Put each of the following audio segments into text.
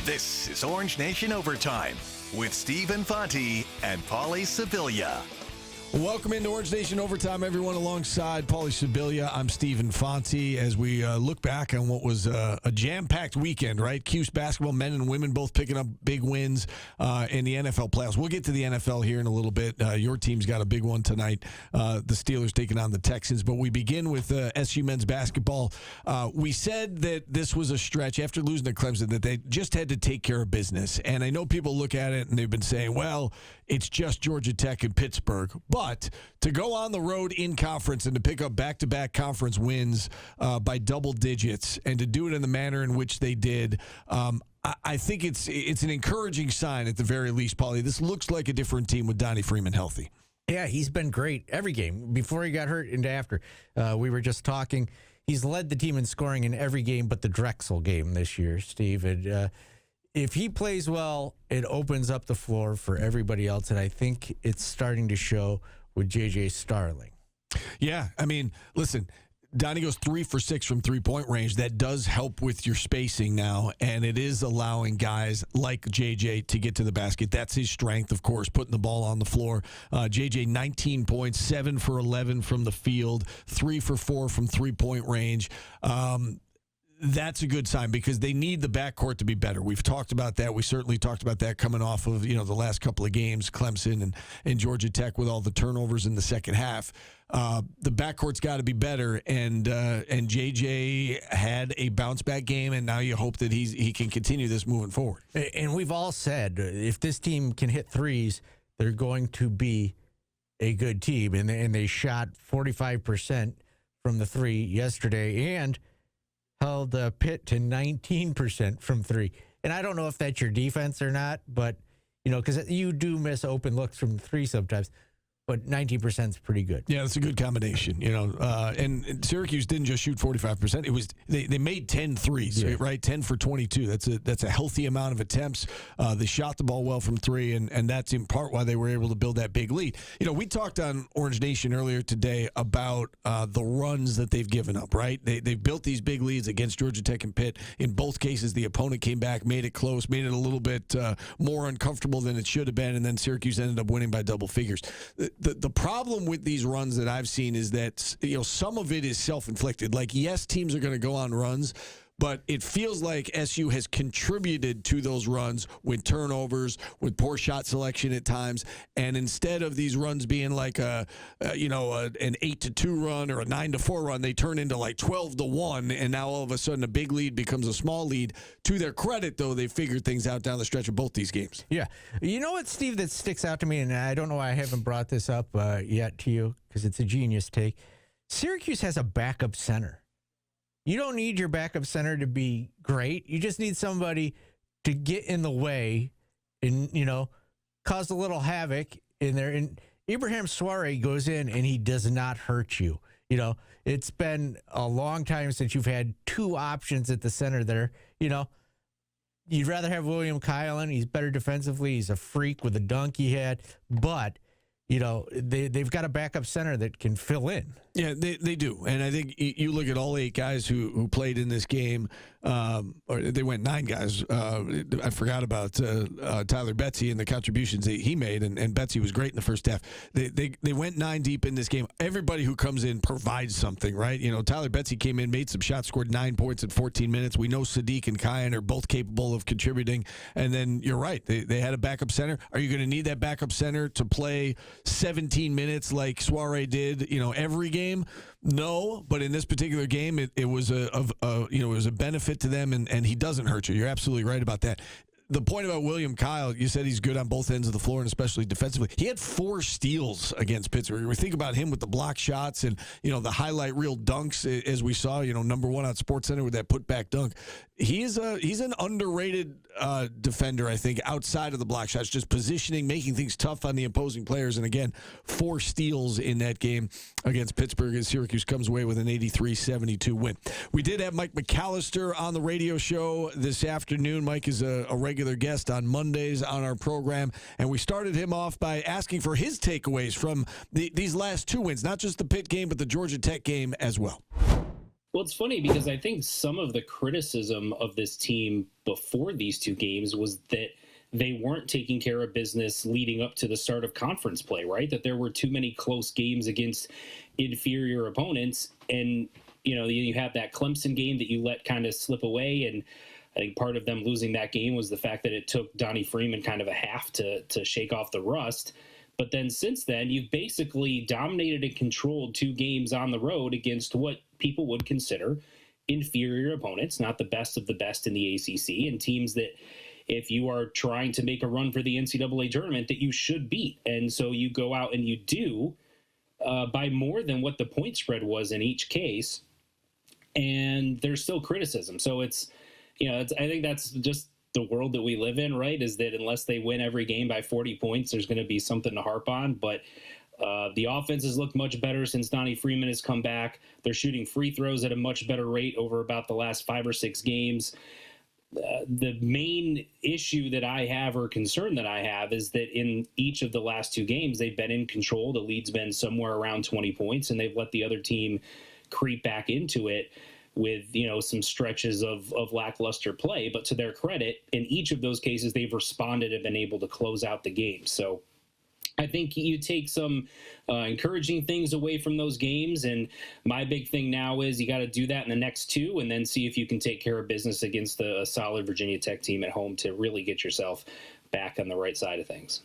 This is Orange Nation Overtime with Steve Infanti and Paulie Sibilia. Welcome into Orange Nation Overtime, everyone. Alongside Paulie Sibilia, I'm Steve Infanti. As we look back on what was a jam-packed weekend, right? Cuse basketball, men and women both picking up big wins in the NFL playoffs. We'll get to the NFL here in a little bit. Your team's got a big one tonight. The Steelers taking on the Texans. But we begin with SU men's basketball. We said that this was a stretch after losing to Clemson that they just had to take care of business. And I know people look at it and they've been saying, well, it's just Georgia Tech and Pittsburgh. But to go on the road in conference and to pick up back-to-back conference wins by double digits and to do it in the manner in which they did, I think it's an encouraging sign at the very least, Paulie. This looks like a different team with Donnie Freeman healthy. Yeah, he's been great every game, before he got hurt and after. We were just talking. He's led the team in scoring in every game but the Drexel game this year, Steve. And, if he plays well, it opens up the floor for everybody else, and I think it's starting to show with J.J. Starling. Yeah, I mean, listen, Donnie goes 3 for 6 from three-point range. That does help with your spacing now, and it is allowing guys like JJ to get to the basket. That's his strength, of course, putting the ball on the floor. JJ, 19 points, 7 for 11 from the field, 3 for 4 from three-point range. That's a good sign because they need the backcourt to be better. We've talked about that. We certainly talked about that coming off of, the last couple of games, Clemson and Georgia Tech with all the turnovers in the second half. The backcourt's got to be better, and JJ had a bounce-back game, and now you hope that he can continue this moving forward. And we've all said if this team can hit threes, they're going to be a good team. And they shot 45% from the three yesterday and held Pitt to 19% from three. And I don't know if that's your defense or not, but, because you do miss open looks from three sometimes. But 19% is pretty good. Yeah, it's a good combination, And Syracuse didn't just shoot 45%. It was they made 10 threes, yeah. Right? 10 for 22. That's a healthy amount of attempts. They shot the ball well from three, and that's in part why they were able to build that big lead. We talked on Orange Nation earlier today about the runs that they've given up, right? They've built these big leads against Georgia Tech and Pitt. In both cases, the opponent came back, made it close, made it a little bit more uncomfortable than it should have been, and then Syracuse ended up winning by double figures. The problem with these runs that I've seen is that, some of it is self-inflicted. Like, yes, teams are going to go on runs, but it feels like SU has contributed to those runs with turnovers, with poor shot selection at times. And instead of these runs being like an 8-2 run or a 9-4 run, they turn into like 12-1. And now all of a sudden a big lead becomes a small lead. To their credit, though, they figured things out down the stretch of both these games. Yeah. You know what, Steve, that sticks out to me, and I don't know why I haven't brought this up yet to you because it's a genius take. Syracuse has a backup center. You don't need your backup center to be great. You just need somebody to get in the way and, cause a little havoc in there. And Ibrahim Soiree goes in and he does not hurt you. It's been a long time since you've had two options at the center there. You'd rather have William Kylan. He's better defensively. He's a freak with the dunk he had. But they've got a backup center that can fill in. Yeah, they do. And I think you look at all 8 guys who played in this game, or they went 9 guys. I forgot about Tyler Betsy and the contributions he made, and Betsy was great in the first half. They went 9 deep in this game. Everybody who comes in provides something, right? Tyler Betsy came in, made some shots, scored 9 points in 14 minutes. We know Sadiq and Kyan are both capable of contributing. And then you're right. They had a backup center. Are you going to need that backup center to play 17 minutes like Soiree did, every game? No, but in this particular game, it was it was a benefit to them, and he doesn't hurt you. You're absolutely right about that. The point about William Kyle, you said he's good on both ends of the floor, and especially defensively. He had 4 steals against Pittsburgh. We think about him with the block shots and, the highlight reel dunks, as we saw, number 1 on SportsCenter with that putback dunk. He's an underrated defender, I think, outside of the block shots, just positioning, making things tough on the opposing players. And again, 4 steals in that game against Pittsburgh as Syracuse comes away with an 83-72 win. We did have Mike McAllister on the radio show this afternoon. Mike is a regular guest on Mondays on our program, and we started him off by asking for his takeaways from these last 2 wins, not just the Pitt game, but the Georgia Tech game as well. Well, it's funny because I think some of the criticism of this team before these two games was that they weren't taking care of business leading up to the start of conference play, right? That there were too many close games against inferior opponents. And, you have that Clemson game that you let kind of slip away. And I think part of them losing that game was the fact that it took Donnie Freeman kind of a half to shake off the rust. But then since then, you've basically dominated and controlled two games on the road against what people would consider inferior opponents, not the best of the best in the ACC, and teams that, if you are trying to make a run for the NCAA tournament, that you should beat. And so you go out and you do by more than what the point spread was in each case, and there's still criticism. So I think that's just the world that we live in, right? Is that unless they win every game by 40 points, there's going to be something to harp on. But the offense has looked much better since Donnie Freeman has come back. They're shooting free throws at a much better rate over about the last 5 or 6 games. The main issue that I have, or concern that I have, is that in each of the last 2 games, they've been in control. The lead's been somewhere around 20 points, and they've let the other team creep back into it with, some stretches of lackluster play. But to their credit, in each of those cases, they've responded and been able to close out the game. So I think you take some encouraging things away from those games. And my big thing now is you got to do that in the next 2 and then see if you can take care of business against a solid Virginia Tech team at home to really get yourself back on the right side of things.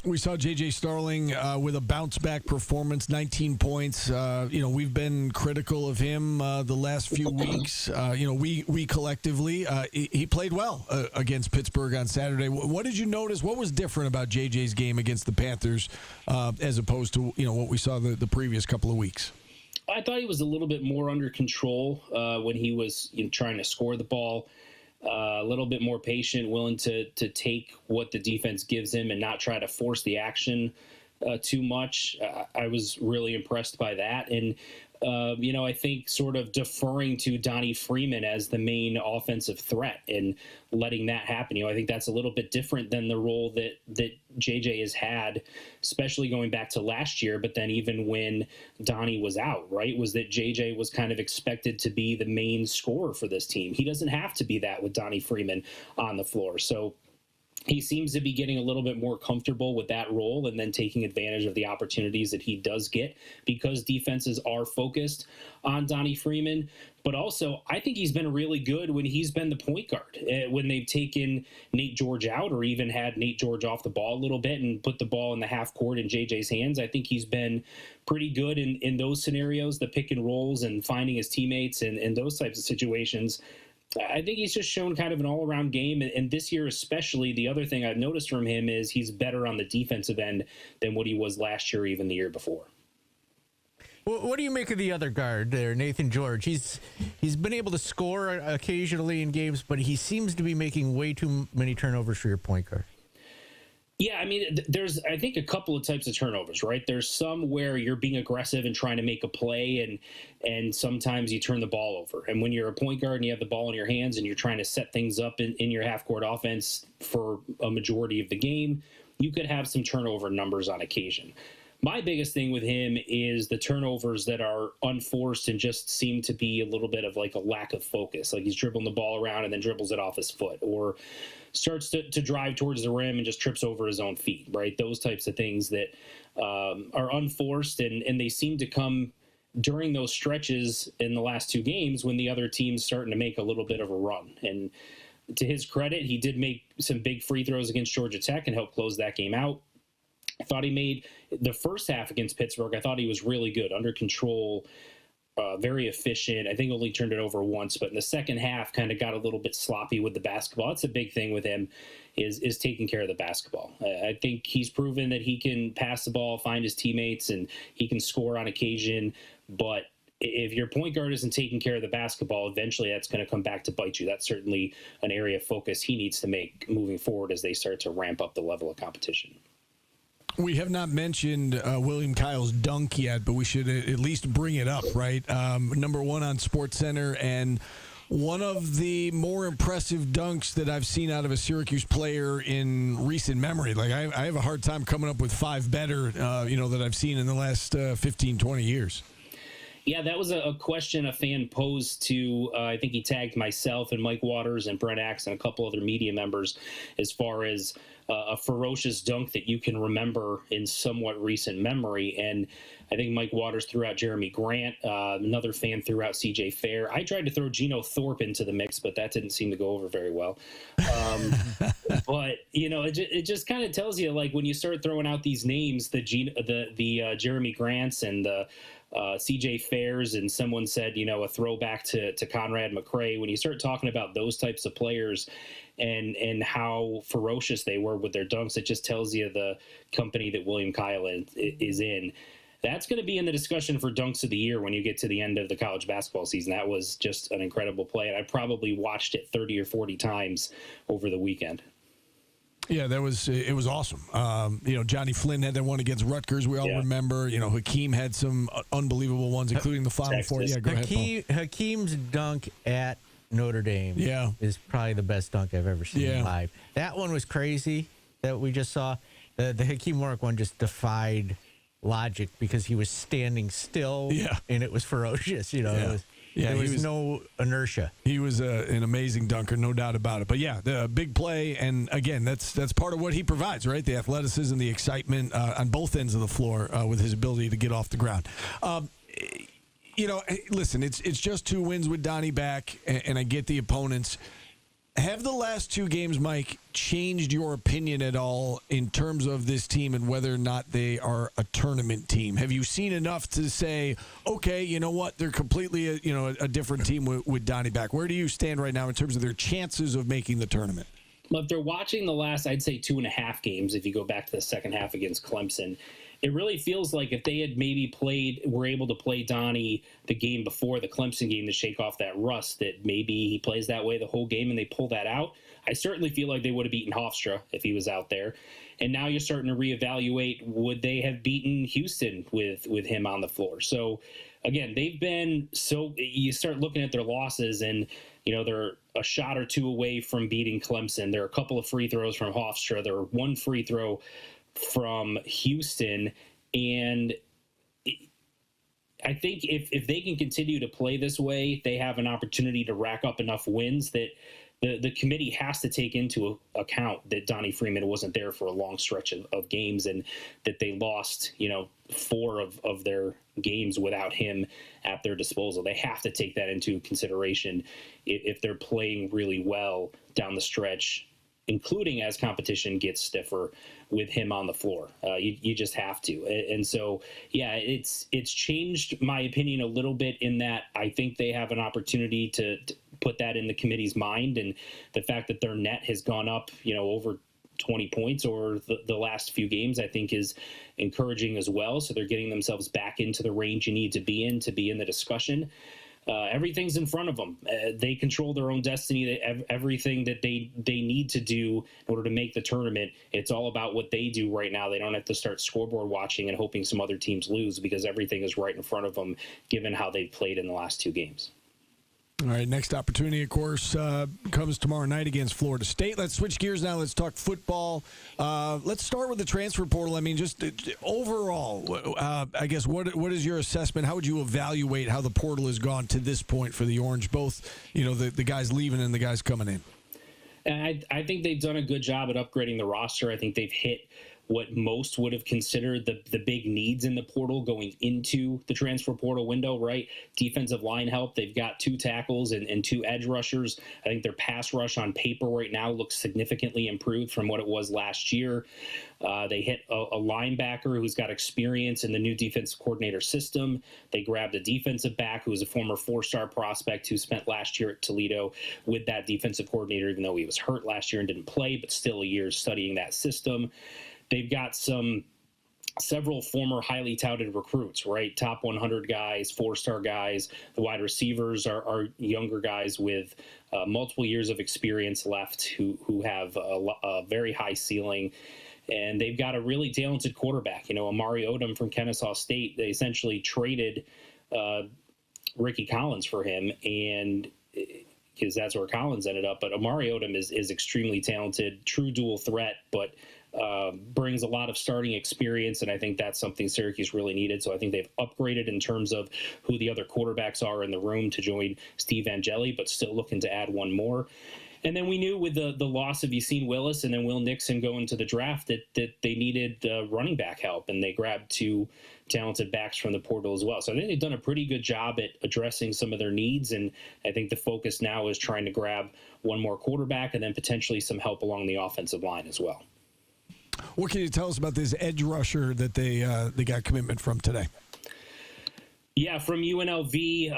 We saw J.J. Starling with a bounce-back performance, 19 points. We've been critical of him the last few weeks. We collectively. He played well against Pittsburgh on Saturday. What did you notice? What was different about J.J.'s game against the Panthers as opposed to what we saw the previous couple of weeks? I thought he was a little bit more under control when he was trying to score the ball. A little bit more patient, willing to take what the defense gives him and not try to force the action too much. I was really impressed by that. And, I think sort of deferring to Donnie Freeman as the main offensive threat and letting that happen. I think that's a little bit different than the role that JJ has had, especially going back to last year. But then even when Donnie was out, right, was that JJ was kind of expected to be the main scorer for this team. He doesn't have to be that with Donnie Freeman on the floor. So he seems to be getting a little bit more comfortable with that role and then taking advantage of the opportunities that he does get because defenses are focused on Donnie Freeman. But also, I think he's been really good when he's been the point guard, when they've taken Nate George out or even had Nate George off the ball a little bit and put the ball in the half court in JJ's hands. I think he's been pretty good in those scenarios, the pick and rolls and finding his teammates and those types of situations. I think he's just shown kind of an all-around game, and this year especially, the other thing I've noticed from him is he's better on the defensive end than what he was last year, even the year before. What do you make of the other guard there, Nathan George? He's been able to score occasionally in games, but he seems to be making way too many turnovers for your point guard. Yeah, I mean, there's, I think, a couple of types of turnovers, right? There's some where you're being aggressive and trying to make a play, and sometimes you turn the ball over. And when you're a point guard and you have the ball in your hands and you're trying to set things up in your half-court offense for a majority of the game, you could have some turnover numbers on occasion. My biggest thing with him is the turnovers that are unforced and just seem to be a little bit of like a lack of focus. Like he's dribbling the ball around and then dribbles it off his foot, or starts to drive towards the rim and just trips over his own feet, right? Those types of things that are unforced, and they seem to come during those stretches in the last 2 games when the other team's starting to make a little bit of a run. And to his credit, he did make some big free throws against Georgia Tech and helped close that game out. I thought he made the first half against Pittsburgh. I thought he was really good, under control, very efficient. I think only turned it over once, but in the second half kind of got a little bit sloppy with the basketball. That's a big thing with him is taking care of the basketball. I think he's proven that he can pass the ball, find his teammates, and he can score on occasion. But if your point guard isn't taking care of the basketball, eventually that's going to come back to bite you. That's certainly an area of focus he needs to make moving forward as they start to ramp up the level of competition. We have not mentioned William Kyle's dunk yet, but we should at least bring it up, right? Number 1 on SportsCenter, and one of the more impressive dunks that I've seen out of a Syracuse player in recent memory. Like I have a hard time coming up with 5 better, that I've seen in the last 15, 20 years. Yeah, that was a question a fan posed to, I think he tagged myself and Mike Waters and Brent Axe and a couple other media members, as far as a ferocious dunk that you can remember in somewhat recent memory. And I think Mike Waters threw out Jeremy Grant. Another fan threw out CJ Fair. I tried to throw Geno Thorpe into the mix, but that didn't seem to go over very well. But, you know, it just kind of tells you, like, when you start throwing out these names, the Jeremy Grants and the CJ Fairs, and someone said, you know, a throwback to Conrad McRae. When you start talking about those types of players and how ferocious they were with their dunks, it just tells you the company that William Kyle is in. That's going to be in the discussion for Dunks of the Year when you get to the end of the college basketball season. That was just an incredible play, and I probably watched it 30 or 40 times over the weekend. Yeah, it was awesome. You know, Johnny Flynn had that one against Rutgers. We all remember. You know, Hakeem had some unbelievable ones, including the Final Four. Yeah, go ahead, Paul. Hakeem's dunk at Notre Dame is probably the best dunk I've ever seen live. That one was crazy that we just saw. The Hakeem Warwick one just defied logic because he was standing still and it was ferocious. You know, there was no inertia. He was an amazing dunker, no doubt about it. But yeah, the big play, and again, that's part of what he provides, right? The athleticism, the excitement on both ends of the floor with his ability to get off the ground. You know, listen, it's just 2 wins with Donnie back, and I get the opponents. Have the last 2 games, Mike, changed your opinion at all in terms of this team and whether or not they are a tournament team? Have you seen enough to say, okay, you know what, they're completely a different team with Donnie back? Where do you stand right now in terms of their chances of making the tournament? Well, if they're watching the last, I'd say 2.5 games, if you go back to the second half against Clemson, it really feels like if they had maybe were able to play Donnie the game before the Clemson game to shake off that rust, that maybe he plays that way the whole game and they pull that out. I certainly feel like they would have beaten Hofstra if he was out there. And now you're starting to reevaluate, would they have beaten Houston with him on the floor? So, again, they've been you start looking at their losses and, you know, they're a shot or 2 away from beating Clemson. They're a couple of free throws from Hofstra. They're 1 free throw from Houston. And I think if they can continue to play this way, they have an opportunity to rack up enough wins that the committee has to take into account that Donnie Freeman wasn't there for a long stretch of games, and that they lost, you know, 4 of their games without him at their disposal. They have to take that into consideration if they're playing really well down the stretch, including as competition gets stiffer with him on the floor. You just have to. And so, yeah, it's changed my opinion a little bit in that I think they have an opportunity to put that in the committee's mind. And the fact that their net has gone up, you know, over 20 points over the last few games, I think is encouraging as well. So they're getting themselves back into the range you need to be in the discussion. Everything's in front of them. They control their own destiny. Everything that they need to do in order to make the tournament, it's all about what they do right now. They don't have to start scoreboard watching and hoping some other teams lose, because everything is right in front of them, given how they've played in the last 2 games. All right, next opportunity, of course, comes tomorrow night against Florida State. Let's switch gears now. Let's talk football. Let's start with the transfer portal. I mean, just overall, I guess, what is your assessment? How would you evaluate how the portal has gone to this point for the Orange, both, you know, the guys leaving and the guys coming in? And I think they've done a good job at upgrading the roster. I think they've hit what most would have considered the big needs in the portal going into the transfer portal window, right? Defensive line help. They've got 2 tackles and 2 edge rushers. I think their pass rush on paper right now looks significantly improved from what it was last year. They hit a linebacker who's got experience in the new defensive coordinator system. They grabbed a defensive back who was a former 4-star prospect who spent last year at Toledo with that defensive coordinator, even though he was hurt last year and didn't play, but still a year studying that system. They've got several former highly touted recruits, right? Top 100 guys, 4-star guys. The wide receivers are younger guys with multiple years of experience left who have a very high ceiling. And they've got a really talented quarterback. You know, Amari Odom from Kennesaw State, they essentially traded Ricky Collins for him, and because that's where Collins ended up. But Amari Odom is extremely talented, true dual threat, but brings a lot of starting experience, and I think that's something Syracuse really needed. So I think they've upgraded in terms of who the other quarterbacks are in the room to join Steve Angeli, but still looking to add one more. And then we knew with the loss of Yacine Willis and then Will Nixon going to the draft that they needed running back help, and they grabbed two talented backs from the portal as well. So I think they've done a pretty good job at addressing some of their needs, and I think the focus now is trying to grab one more quarterback and then potentially some help along the offensive line as well. What can you tell us about this edge rusher that they got commitment from today? Yeah, from UNLV.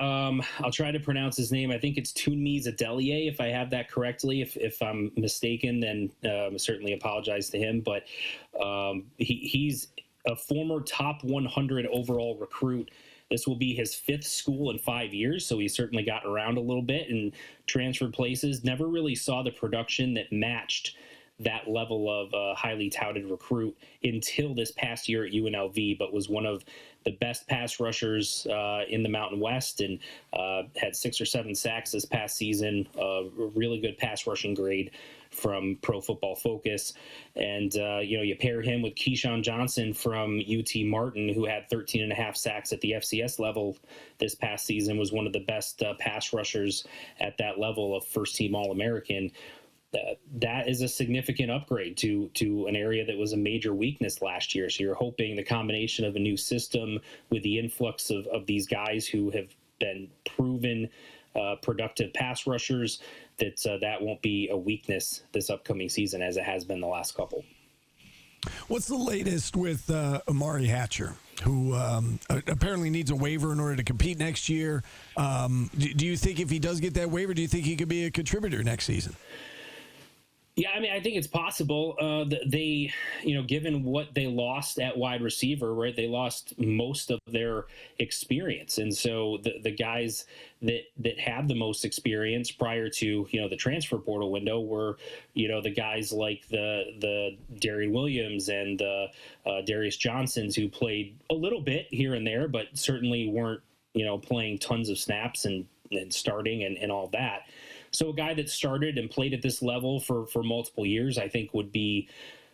I'll try to pronounce his name. I think it's Tunmise Adelier, if I have that correctly. If I'm mistaken, then certainly apologize to him. But he's a former top 100 overall recruit. This will be his fifth school in 5 years, so he's certainly gotten around a little bit and transferred places. Never really saw the production that matched that level of highly touted recruit until this past year at UNLV, but was one of the best pass rushers in the Mountain West, and had 6 or 7 sacks this past season. A really good pass rushing grade from Pro Football Focus. And, you pair him with Keyshawn Johnson from UT Martin, who had 13.5 sacks at the FCS level this past season, was one of the best pass rushers at that level of first-team All-American. That is a significant upgrade to an area that was a major weakness last year. So you're hoping the combination of a new system with the influx of these guys who have been proven productive pass rushers, that won't be a weakness this upcoming season as it has been the last couple. What's the latest with Amari Hatcher, who apparently needs a waiver in order to compete next year? Do you think if he does get that waiver, do you think he could be a contributor next season? Yeah, I mean, I think it's possible. They, given what they lost at wide receiver, right? They lost most of their experience, and so the guys that had the most experience prior to the transfer portal window were the guys like the Darian Williams and Darius Johnsons, who played a little bit here and there, but certainly weren't playing tons of snaps and starting and all that. So a guy that started and played at this level for multiple years, I think, would be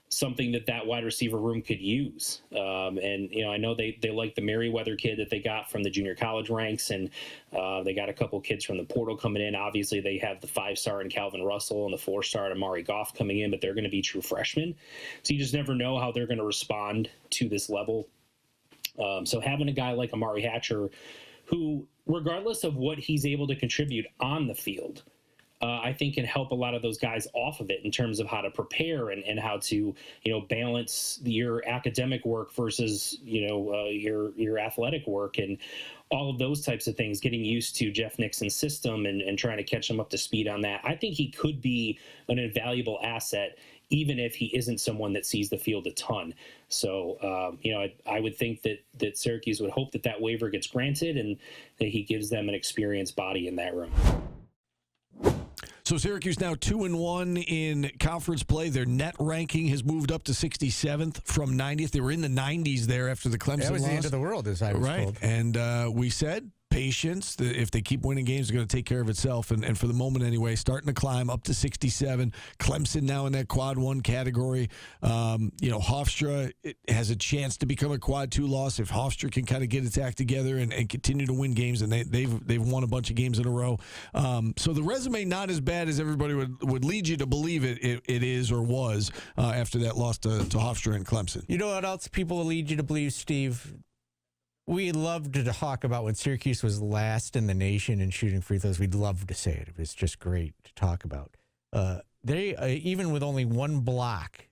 something that wide receiver room could use. And I know they like the Merriweather kid that they got from the junior college ranks, and they got a couple kids from the portal coming in. Obviously, they have the 5-star in Calvin Russell and the 4-star in Amari Goff coming in, but they're going to be true freshmen. So you just never know how they're going to respond to this level. So having a guy like Amari Hatcher, who, regardless of what he's able to contribute on the field, I think can help a lot of those guys off of it in terms of how to prepare and how to, balance your academic work versus, your athletic work and all of those types of things, getting used to Jeff Nixon's system and trying to catch him up to speed on that. I think he could be an invaluable asset, even if he isn't someone that sees the field a ton. So, I would think that Syracuse would hope that waiver gets granted and that he gives them an experienced body in that room. So Syracuse now 2-1 in conference play. Their net ranking has moved up to 67th from 90th. They were in the 90s there after the Clemson loss. That was the end of the world, as I was told. And we said patience. If they keep winning games, it's going to take care of itself. And for the moment anyway, starting to climb up to 67. Clemson now in that quad 1 category. Hofstra has a chance to become a quad 2 loss if Hofstra can kind of get its act together and continue to win games. And they've won a bunch of games in a row. So the resume not as bad as everybody would lead you to believe it is or was after that loss to Hofstra and Clemson. You know what else people will lead you to believe, Steve? We loved to talk about when Syracuse was last in the nation in shooting free throws. We'd love to say it. It was just great to talk about. They, even with only one block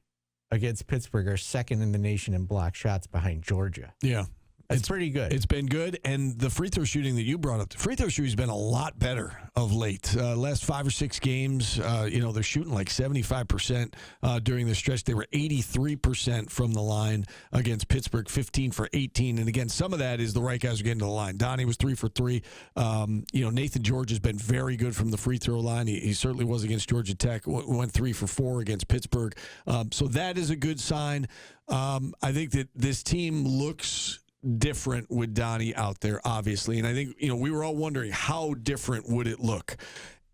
against Pittsburgh, are second in the nation in block shots behind Georgia. Yeah. It's pretty good. It's been good. And the free throw shooting that you brought up, the free throw shooting has been a lot better of late. Last 5 or 6 games, they're shooting like 75% during the stretch. They were 83% from the line against Pittsburgh, 15 for 18. And again, some of that is the right guys are getting to the line. Donnie was 3 for 3. Nathan George has been very good from the free throw line. He certainly was against Georgia Tech. Went 3 for 4 against Pittsburgh. So that is a good sign. I think that this team looks different with Donnie out there, obviously. And I think, we were all wondering how different would it look.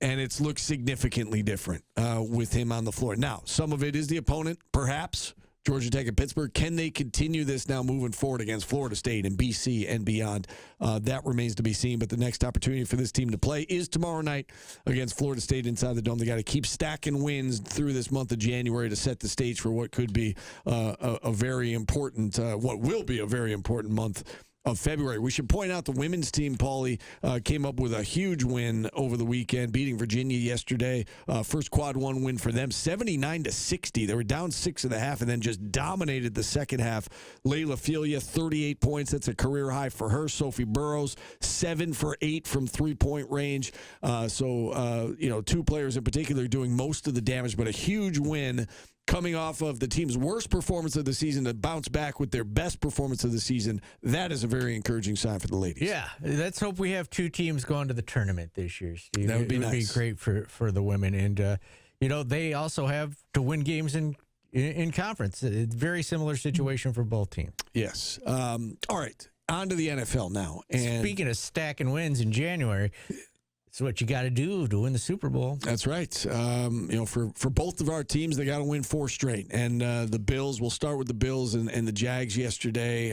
And it's looked significantly different with him on the floor. Now, some of it is the opponent, perhaps. Georgia Tech and Pittsburgh. Can they continue this now moving forward against Florida State and BC and beyond? That remains to be seen. But the next opportunity for this team to play is tomorrow night against Florida State inside the Dome. They got to keep stacking wins through this month of January to set the stage for what could be a very important, what will be a very important month of February. We should point out the women's team, Paulie, came up with a huge win over the weekend, beating Virginia yesterday. First quad one win for them, 79-60. They were down 6.5 and then just dominated the second half. Layla Filia, 38 points. That's a career high for her. Sophie Burrows, 7 for 8 from three-point range. Two players in particular doing most of the damage, but a huge win coming off of the team's worst performance of the season to bounce back with their best performance of the season. That is a very encouraging sign for the ladies. Yeah, let's hope we have 2 teams going to the tournament this year, Steve. That would be nice. It would be great for the women. And, they also have to win games in conference. It's a very similar situation for both teams. Yes. All right, on to the NFL now. And speaking of stacking wins in January, it's what you got to do to win the Super Bowl. That's right. For both of our teams, they got to win 4 straight. And the Bills, we'll start with the Bills and the Jags yesterday.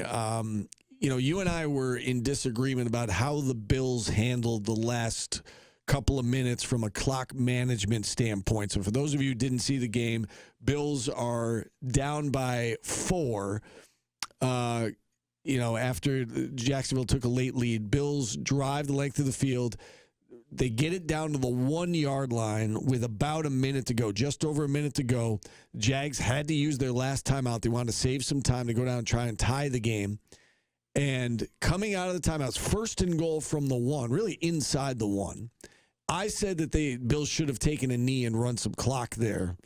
You and I were in disagreement about how the Bills handled the last couple of minutes from a clock management standpoint. So for those of you who didn't see the game, Bills are down by 4. After Jacksonville took a late lead, Bills drive the length of the field. They get it down to the 1-yard line with about a minute to go, just over a minute to go. Jags had to use their last timeout. They wanted to save some time to go down and try and tie the game. And coming out of the timeouts, 1st and goal from the 1, really inside the 1. I said that Bills should have taken a knee and run some clock there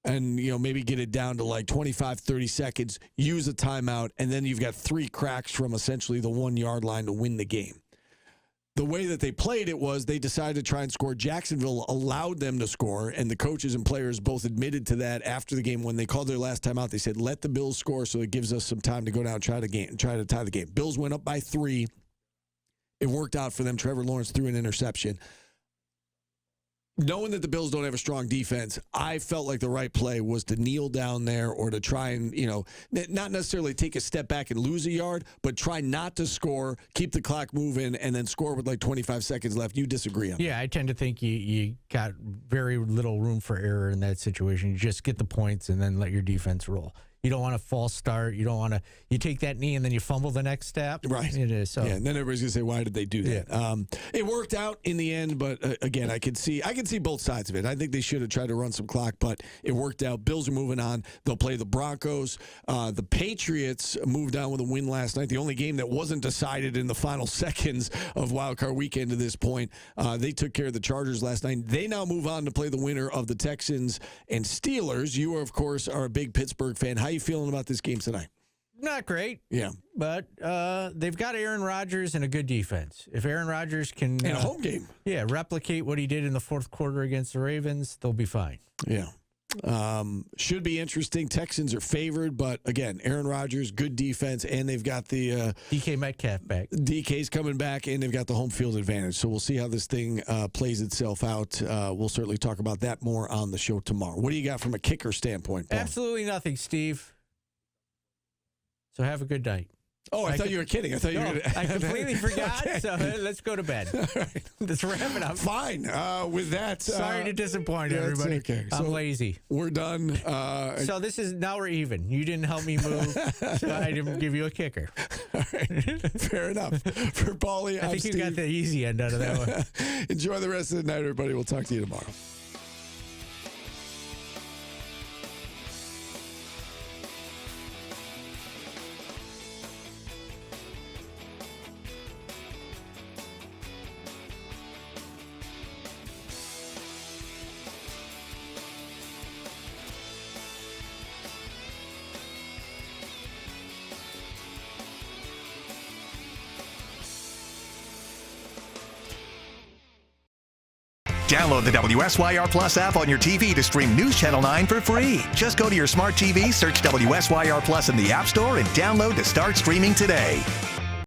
and, maybe get it down to like 25, 30 seconds, use a timeout, and then you've got 3 cracks from essentially the 1-yard line to win the game. The way that they played it was they decided to try and score. Jacksonville allowed them to score, and the coaches and players both admitted to that after the game. When they called their last time out, they said, let the Bills score so it gives us some time to go down and try to tie the game. Bills went up by 3. It worked out for them. Trevor Lawrence threw an interception. Knowing that the Bills don't have a strong defense, I felt like the right play was to kneel down there or to try and, not necessarily take a step back and lose a yard, but try not to score, keep the clock moving, and then score with like 25 seconds left. You disagree on that? Yeah, I tend to think you got very little room for error in that situation. You just get the points and then let your defense roll. You don't want a false start. You don't want to. You take that knee and then you fumble the next step. Right. It is. So. Yeah. And then everybody's gonna say, "Why did they do that?" Yeah. It worked out in the end, but again, I can see both sides of it. I think they should have tried to run some clock, but it worked out. Bills are moving on. They'll play the Broncos. The Patriots moved on with a win last night. The only game that wasn't decided in the final seconds of Wild Card Weekend to this point. They took care of the Chargers last night. They now move on to play the winner of the Texans and Steelers. You, of course, are a big Pittsburgh fan. How you feeling about this game tonight? Not great. Yeah. But they've got Aaron Rodgers and a good defense. If Aaron Rodgers can... And a home game. Yeah, replicate what he did in the fourth quarter against the Ravens, they'll be fine. Yeah. Should be interesting. Texans are favored, but again, Aaron Rodgers, good defense, and they've got the... DK Metcalf back. DK's coming back, and they've got the home field advantage. So we'll see how this thing plays itself out. We'll certainly talk about that more on the show tomorrow. What do you got from a kicker standpoint, Paul? Absolutely nothing, Steve. So have a good night. Oh, I thought you were kidding. I thought you were going to... I completely forgot, Okay. so let's go to bed. All right. Let's wrap it up. Fine. With that... Sorry to disappoint that's everybody. okay. I'm So lazy. We're done. So this is... Now we're even. You didn't help me move, so I didn't give you a kicker. All right. Fair enough. For Paulie, I think you got the easy end out of that one. Enjoy the rest of the night, everybody. We'll talk to you tomorrow. Download the WSYR Plus app on your TV to stream News Channel 9 for free. Just go to your smart TV, search WSYR Plus in the App Store, and download to start streaming today.